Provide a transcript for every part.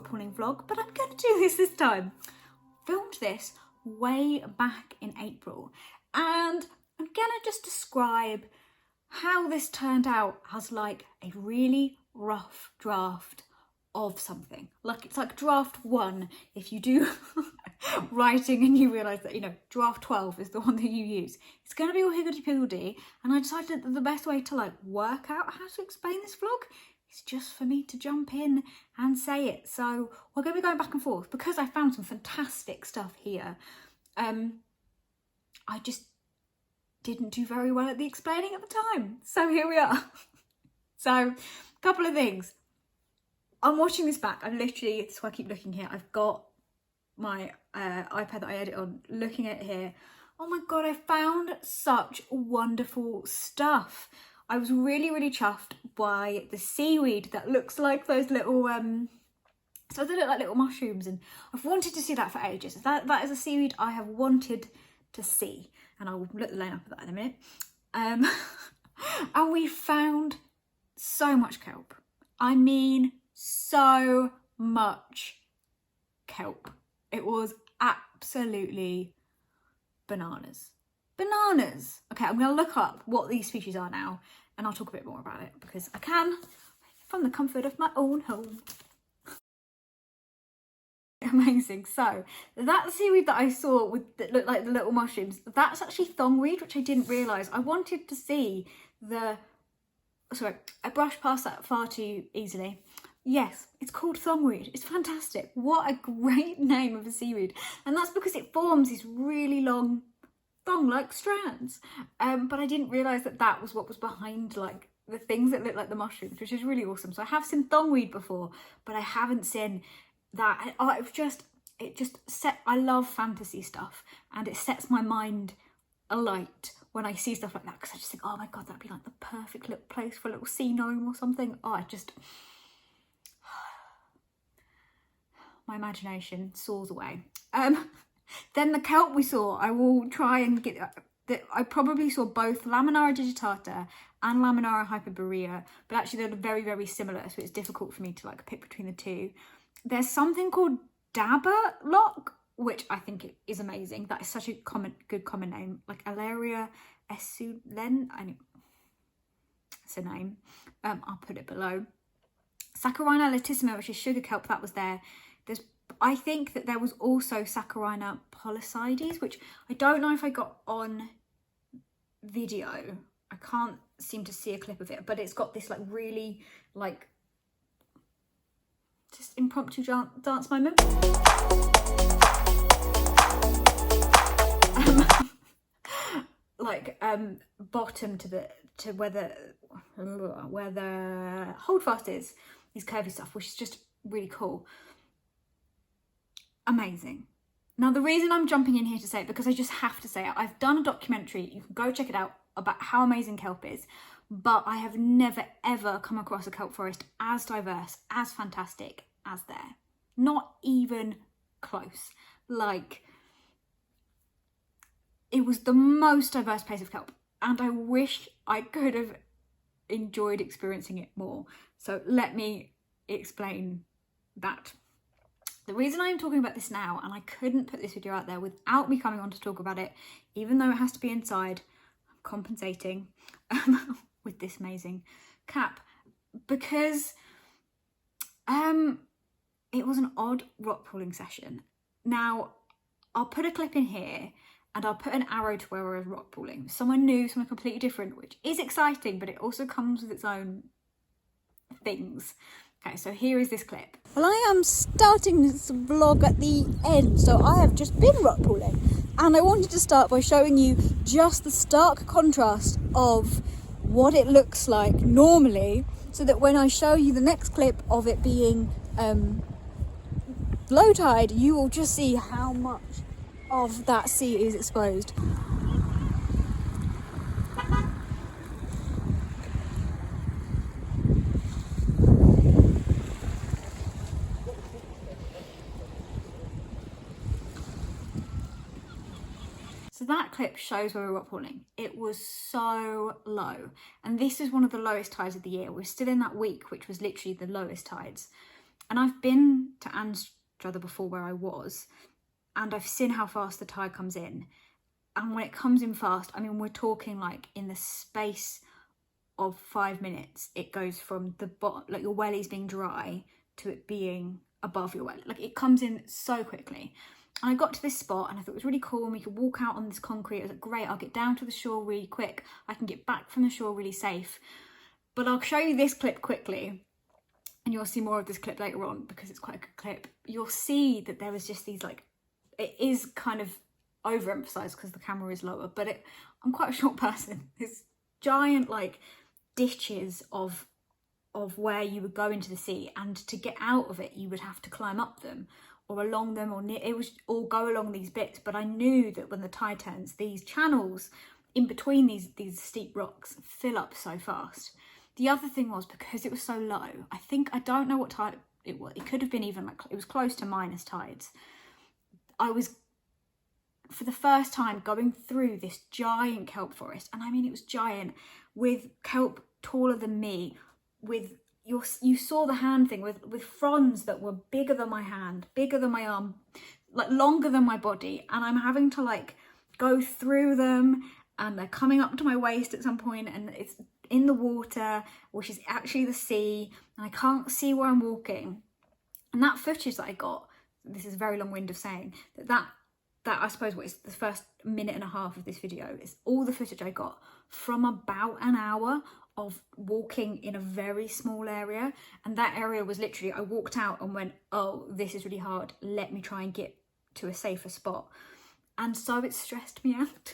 rockpooling vlog, but I'm going to do this time. Filmed this way back in April, and I'm going to just describe how this turned out as like a really rough draft of something. Like it's like draft 1 if you do writing and you realise that, you know, draft 12 is the one that you use. It's going to be all higgledy-piggledy, and I decided that the best way to like work out how to explain this vlog is just for me to jump in and say it. So we're going to be going back and forth because I found some fantastic stuff here. I just didn't do very well at the explaining at the time. So here we are. So a couple of things. I'm watching this back. I'm literally, that's why I keep looking here. I've got my iPad that I edit on, looking at it here. Oh my God, I found such wonderful stuff. I was really, really chuffed by the seaweed that looks like those little, so they look like little mushrooms, and I've wanted to see that for ages. That is a seaweed I have wanted to see, and I'll look the line up of that in a minute. And we found so much kelp. I mean, so much kelp. It was absolutely bananas. Bananas. Okay, I'm going to look up what these species are now, and I'll talk a bit more about it because I can from the comfort of my own home. Amazing. So that seaweed that I saw that looked like the little mushrooms, that's actually thongweed, which I didn't realise. I wanted to see I brushed past that far too easily. Yes, it's called thongweed. It's fantastic. What a great name of a seaweed. And that's because it forms these really long thong-like strands. But I didn't realise that that was what was behind like the things that look like the mushrooms, which is really awesome. So I have seen thongweed before, but I haven't seen that. Oh, I love fantasy stuff, and it sets my mind alight when I see stuff like that, because I just think, oh my God, that'd be like the perfect little place for a little sea gnome or something. Oh, my imagination soars away. Then the kelp we saw, I will try and get that. I probably saw both Laminara digitata and Laminara hyperborea, but actually they're very, very similar, so it's difficult for me to like pick between the two. There's something called dabber lock, which I think is amazing. That is such a good common name, like Alaria essulen. It's a name. I'll put it below. Saccharina latissima, which is sugar kelp, that was there. I think that there was also Saccharina polycides, which I don't know if I got on video. I can't seem to see a clip of it, but it's got this like really like just impromptu dance moment. Bottom to where the holdfast is curvy stuff, which is just really cool. Amazing. Now the reason I'm jumping in here to say it, because I just have to say it, I've done a documentary, you can go check it out, about how amazing kelp is, but I have never ever come across a kelp forest as diverse, as fantastic as there. Not even close. Like, it was the most diverse place of kelp, and I wish I could have enjoyed experiencing it more. So let me explain that. The reason I'm talking about this now, and I couldn't put this video out there without me coming on to talk about it, even though it has to be inside, I'm compensating with this amazing cap, because it was an odd rock pooling session. Now, I'll put a clip in here and I'll put an arrow to where I was rock pooling. Someone new, someone completely different, which is exciting, but it also comes with its own things. Okay, so here is this clip. Well, I am starting this vlog at the end, so I have just been rock pooling, and I wanted to start by showing you just the stark contrast of what it looks like normally, so that when I show you the next clip of it being low tide, you will just see how much of that sea is exposed. So that clip shows where we were rock pooling. It was so low, and this is one of the lowest tides of the year. We're still in that week, which was literally the lowest tides. And I've been to Anstruther before where I was, and I've seen how fast the tide comes in. And when it comes in fast, I mean, we're talking like in the space of 5 minutes, it goes from the bottom, like your wellies being dry, to it being above your welly. Like, it comes in so quickly. And I got to this spot and I thought it was really cool, and we could walk out on this concrete. I was like, great, I'll get down to the shore really quick. I can get back from the shore really safe. But I'll show you this clip quickly, and you'll see more of this clip later on because it's quite a good clip. You'll see that there was just these, like, it is kind of overemphasized because the camera is lower, but I'm quite a short person. This giant, like, ditches of where you would go into the sea, and to get out of it you would have to climb up them or along them, or near, it was all go along these bits. But I knew that when the tide turns, these channels in between these steep rocks fill up so fast. The other thing was, because it was so low, I don't know what tide it was, it could have been even like, it was close to minus tides. I was, for the first time, going through this giant kelp forest, and I mean it was giant, with kelp taller than me, with you saw the hand thing, with fronds that were bigger than my hand, bigger than my arm, like longer than my body, and I'm having to like go through them, and they're coming up to my waist at some point, and it's in the water, which is actually the sea, and I can't see where I'm walking. And that footage that I got, this is a very long wind of saying that I suppose what is the first minute and a half of this video is all the footage I got from about an hour of walking in a very small area. And that area was literally, I walked out and went, oh, this is really hard, let me try and get to a safer spot. And so it stressed me out.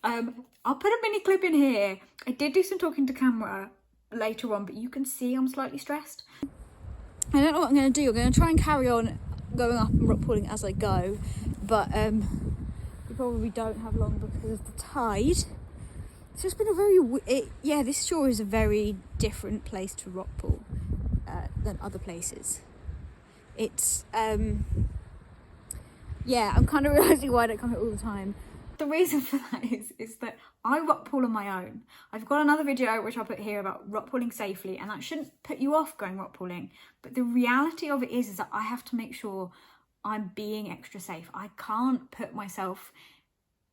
I'll put a mini clip in here. I did do some talking to camera later on, but you can see I'm slightly stressed. I don't know what I'm going to do. I'm going to try and carry on going up and rock pooling as I go, but we probably don't have long because of the tide. It's just been a very, this shore is a very different place to rock pool than other places. It's, I'm kind of realising why I don't come here all the time. The reason for that is that I rock pool on my own. I've got another video which I'll put here about rock pooling safely, and that shouldn't put you off going rock pooling. But the reality of it is that I have to make sure I'm being extra safe. I can't put myself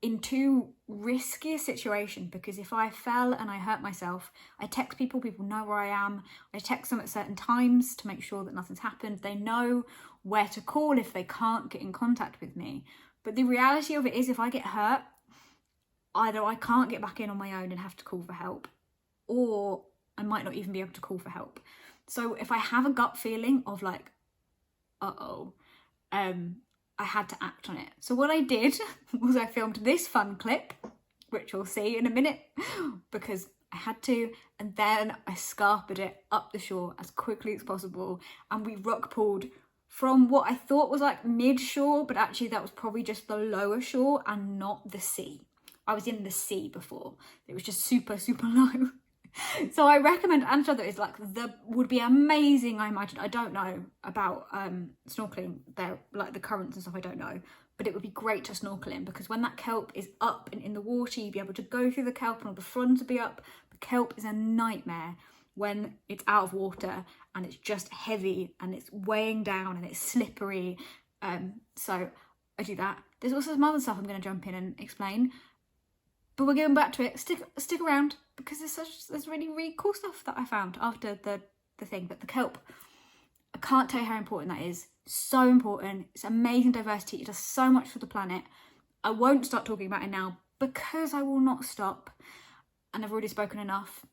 in too risky a situation, because if I fell and I hurt myself, I text people know where I am. I text them at certain times to make sure that nothing's happened. They know where to call if they can't get in contact with me. But the reality of it is, if I get hurt, either I can't get back in on my own and have to call for help, or I might not even be able to call for help. So if I have a gut feeling of like, I had to act on it. So what I did was I filmed this fun clip, which you'll see in a minute, because I had to, and then I scarpered it up the shore as quickly as possible, and we rock pooled from what I thought was like mid-shore, but actually that was probably just the lower shore and not the sea. I was in the sea before. It was just super, super low. So I recommend Anstruther is like would be amazing, I imagine. I don't know about snorkeling there, like the currents and stuff, I don't know. But it would be great to snorkel in, because when that kelp is up and in the water, you'd be able to go through the kelp and all the fronds would be up. The kelp is a nightmare when it's out of water and it's just heavy and it's weighing down and it's slippery. So I do that. There's also some other stuff I'm going to jump in and explain, but we're going back to it. Stick around, because there's really, really cool stuff that I found after the thing. But the kelp, I can't tell you how important that is. So important. It's amazing diversity. It does so much for the planet. I won't start talking about it now because I will not stop, and I've already spoken enough.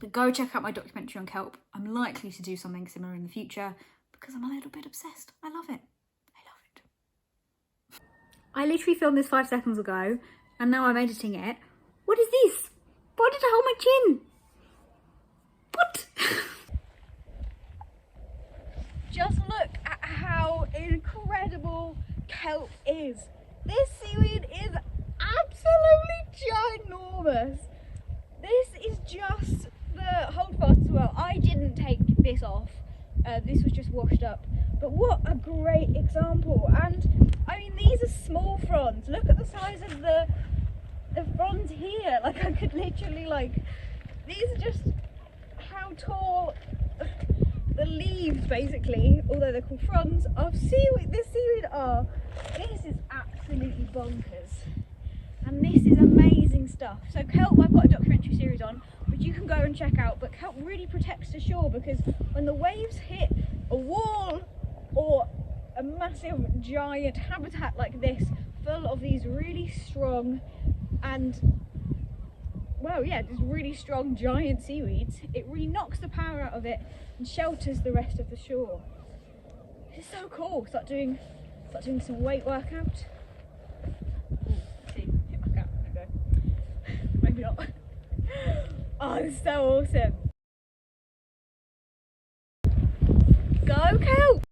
But go check out my documentary on kelp. I'm likely to do something similar in the future because I'm a little bit obsessed. I love it. I love it. I literally filmed this 5 seconds ago, and now I'm editing it. What is this? Why did I hold my chin? What? Just look at how incredible kelp is. This seaweed is absolutely ginormous. This is just the holdfast as well. I didn't take this off. This was just washed up. But what a great example. And I mean, these are small fronds. Look at the size of the fronds here. Like, I could literally, like, these are just how tall the leaves basically, although they're called fronds, of seaweed. This seaweed are, this is absolutely bonkers. And this is amazing stuff. So kelp, I've got a documentary series on, which you can go and check out, but kelp really protects the shore, because when the waves hit a wall or a massive giant habitat like this, full of these really strong and, well, yeah, just really strong giant seaweeds, it really knocks the power out of it and shelters the rest of the shore. It's so cool. Start doing some weight workout. See, hit back out. There we go. Maybe not. Oh, it's so awesome. Go kelp!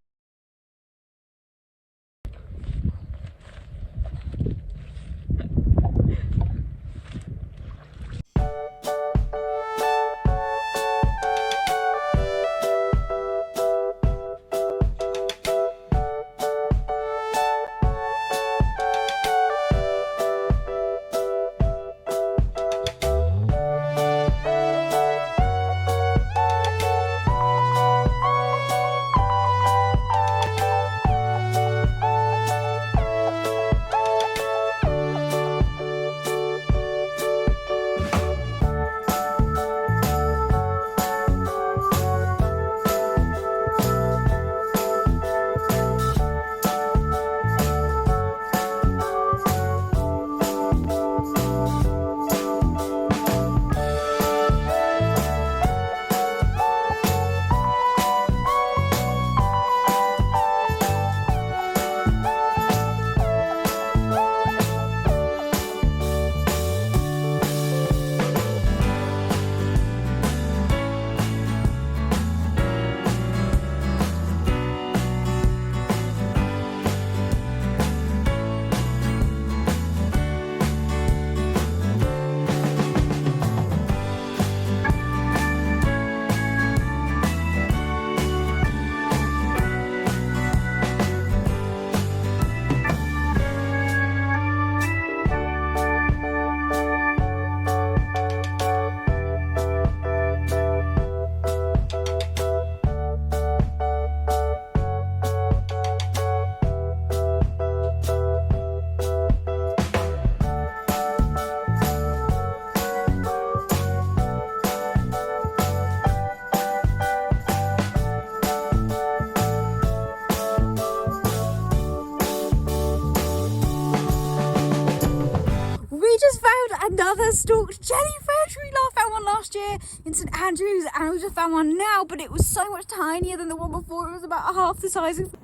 Another stalked jellyfish. We last found one last year in St Andrews, and we just found one now, but it was so much tinier than the one before. It was about half the size of...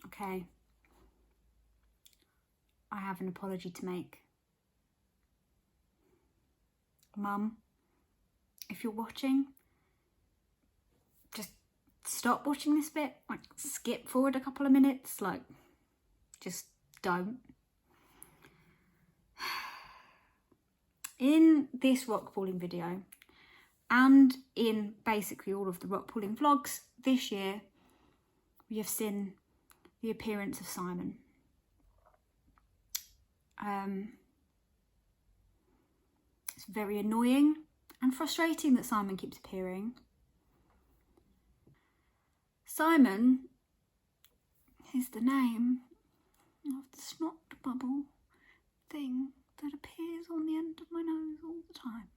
Okay, I have an apology to make. Mum, if you're watching, just stop watching this bit, like skip forward a couple of minutes, like just don't. In this rockpooling video, and in basically all of the rockpooling vlogs this year, we have seen the appearance of Simon. It's very annoying and frustrating that Simon keeps appearing. Simon is the name of the snot bubble thing that appears on the end of my nose all the time.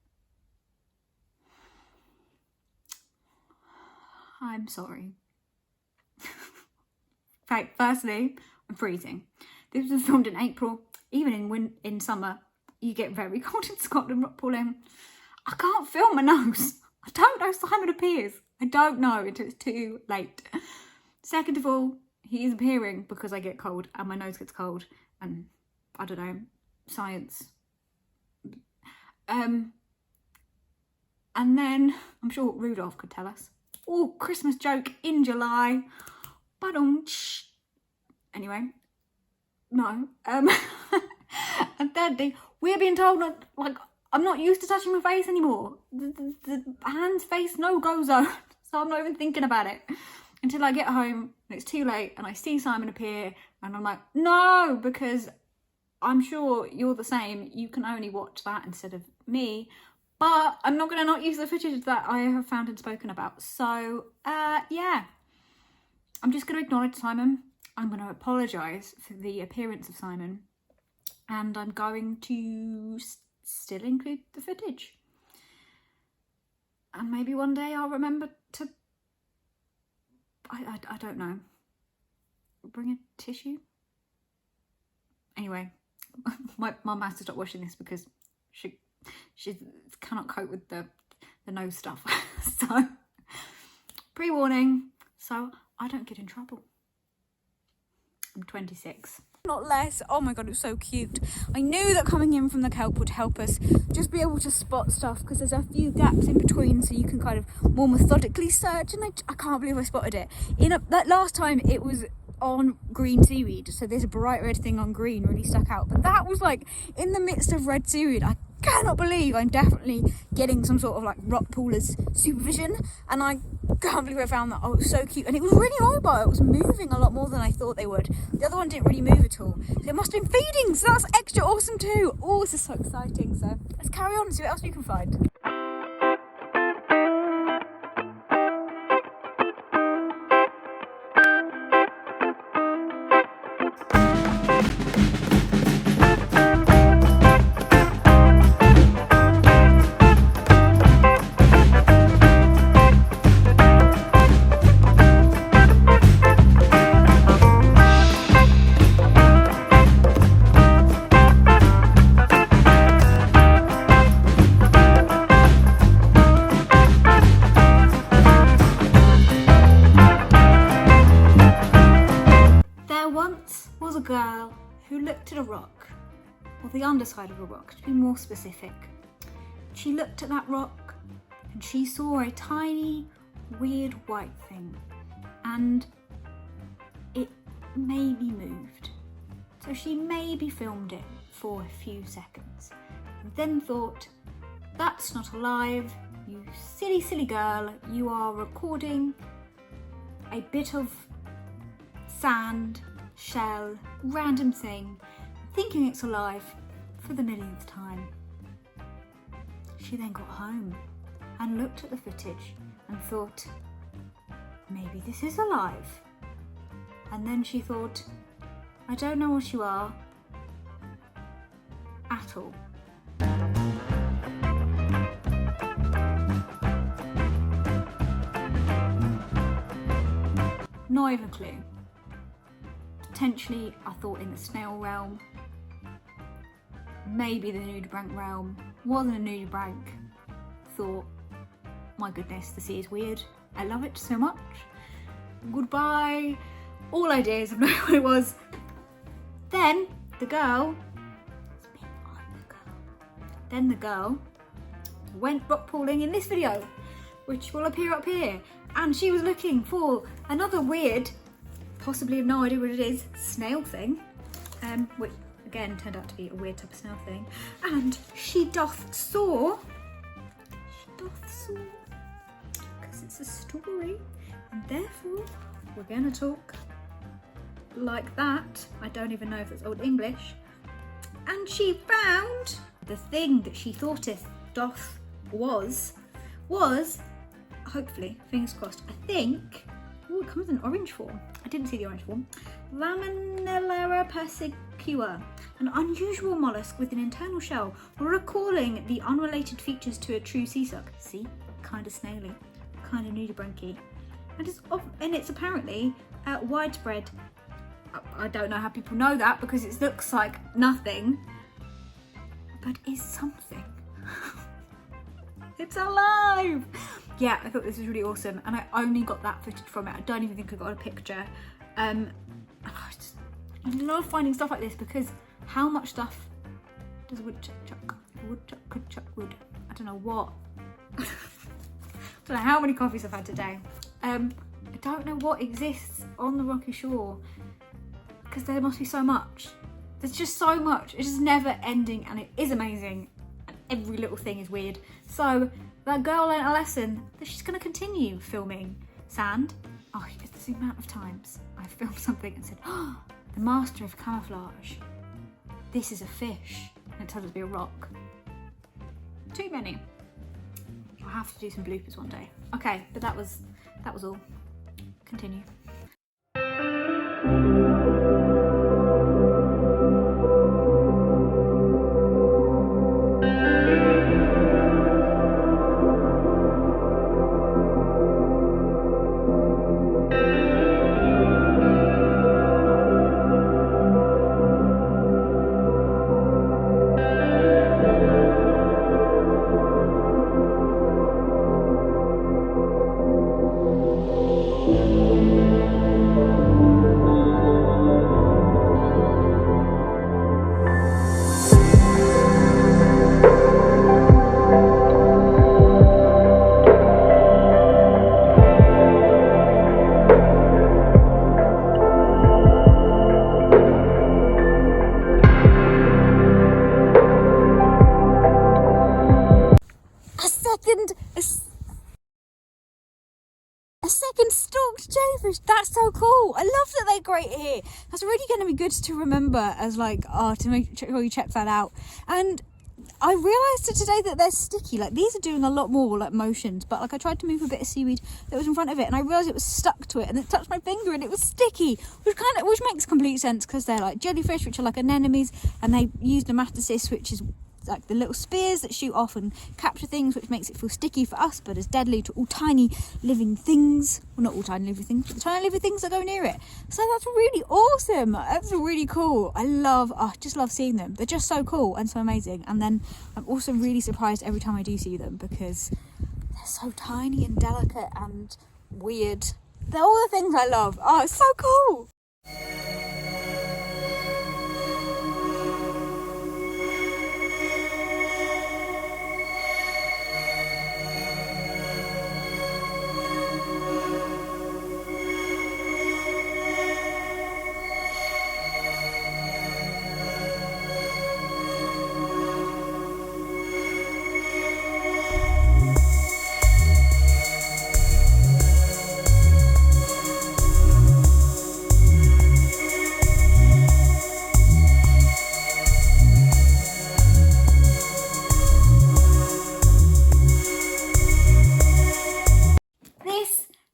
I'm sorry. Right, firstly, I'm freezing. This was filmed in April. Even in summer, you get very cold in Scotland rockpooling. I can't feel my nose. I don't know Simon appears. I don't know until it's too late. Second of all, he is appearing because I get cold and my nose gets cold, and I don't know, science. And then I'm sure Rudolph could tell us. Oh, Christmas joke in July. But anyway, no. And thirdly, we're being told not, like, I'm not used to touching my face anymore. The hands face no-go zone. So I'm not even thinking about it until I get home and it's too late and I see Simon appear and I'm like, no, because I'm sure you're the same. You can only watch that instead of me. But I'm not going to not use the footage that I have found and spoken about. So, yeah. I'm just going to acknowledge Simon. I'm going to apologise for the appearance of Simon. And I'm going to still include the footage. And maybe one day I'll remember to... I don't know. Bring a tissue? Anyway, my mum has to stop watching this because she cannot cope with the nose stuff. So, pre-warning, so I don't get in trouble. I'm 26. Not less. Oh my god, it was so cute. I knew that coming in from the kelp would help us just be able to spot stuff, because there's a few gaps in between, so you can kind of more methodically search, and I can't believe I spotted it. That last time it was on green seaweed, so there's a bright red thing on green really stuck out, but that was like in the midst of red seaweed. I cannot believe I'm definitely getting some sort of like Rockpooler's supervision, and I can't believe I found that. Oh, it was so cute, and it was really mobile. It was moving a lot more than I thought they would. The other one didn't really move at all, so it must have been feeding, so that's extra awesome too. Oh, this is so exciting. So let's carry on and see what else we can find. A girl who looked at a rock, or the underside of a rock to be more specific. She looked at that rock and she saw a tiny weird white thing, and it maybe moved. So she maybe filmed it for a few seconds and then thought, that's not alive, you silly girl, you are recording a bit of sand, shell, random thing, thinking it's alive for the millionth time. She then got home and looked at the footage and thought, maybe this is alive. And then she thought, I don't know what you are at all. Not even a clue. Potentially, I thought in the snail realm, maybe the nudibranch realm. Wasn't a nudibranch. Thought, my goodness, the sea is weird. I love it so much. Goodbye. All ideas of knowing what it was. Then the girl, then the girl went rockpooling in this video, which will appear up here, and she was looking for another weird, possibly have no idea what it is, snail thing, which again turned out to be a weird type of snail thing, and she doth saw, because it's a story, and therefore we're going to talk like that. I don't even know if it's Old English. And she found the thing that she thought it was, hopefully, fingers crossed, I think, oh, it comes in orange form. I didn't see the orange form. Laminellera persicua, an unusual mollusk with an internal shell, recalling the unrelated features to a true sea slug. See, kind of snaily, kind of nudibranchi, and it's apparently widespread. I don't know how people know that because it looks like nothing, but is something. It's alive! Yeah, I thought this was really awesome, and I only got that footage from it. I don't even think I got a picture. I love finding stuff like this because how much stuff does a woodchuck chuck? A woodchuck could chuck wood. I don't know what. I don't know how many coffees I've had today. I don't know what exists on the rocky shore because there must be so much. There's just so much. It's just never ending, and it is amazing. And every little thing is weird. So that girl learned a lesson that she's going to continue filming sand. Oh, it's the amount of times I've filmed something and said, oh, the master of camouflage. This is a fish. And it turns out to be a rock. Too many. I have to do some bloopers one day. Okay, but that was all. Continue. A second stalked jellyfish. That's so cool. I love that they're great here. That's really going to be good to remember as like, to make sure you check that out. And I realised today that they're sticky. Like these are doing a lot more like motions, but like I tried to move a bit of seaweed that was in front of it and I realised it was stuck to it and it touched my finger and it was sticky, which makes complete sense because they're like jellyfish, which are like anemones, and they use nematocysts, which is like the little spears that shoot off and capture things, which makes it feel sticky for us but is deadly to all tiny living things. Well, not all tiny living things, but the tiny living things that go near it. So that's really awesome. That's really cool. I just love seeing them. They're just so cool and so amazing. And then I'm also really surprised every time I do see them because they're so tiny and delicate and weird. They're all the things I love. Oh, it's so cool.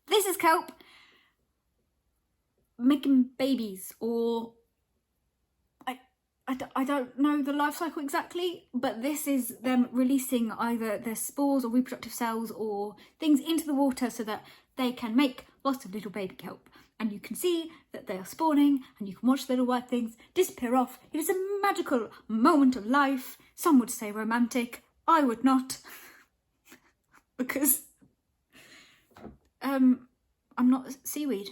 This is kelp making babies, or I don't know the life cycle exactly, but this is them releasing either their spores or reproductive cells or things into the water so that they can make lots of little baby kelp. And you can see that they are spawning and you can watch the little white things disappear off. It is a magical moment of life. Some would say romantic. I would not. Because I'm not seaweed.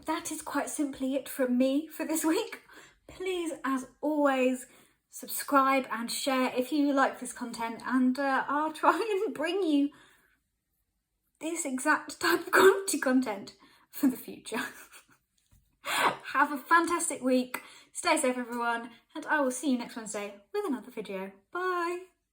That is quite simply it from me for this week. Please, as always, subscribe and share if you like this content, and I'll try and bring you this exact type of quality content for the future. Have a fantastic week, stay safe everyone, and I will see you next Wednesday with another video. Bye!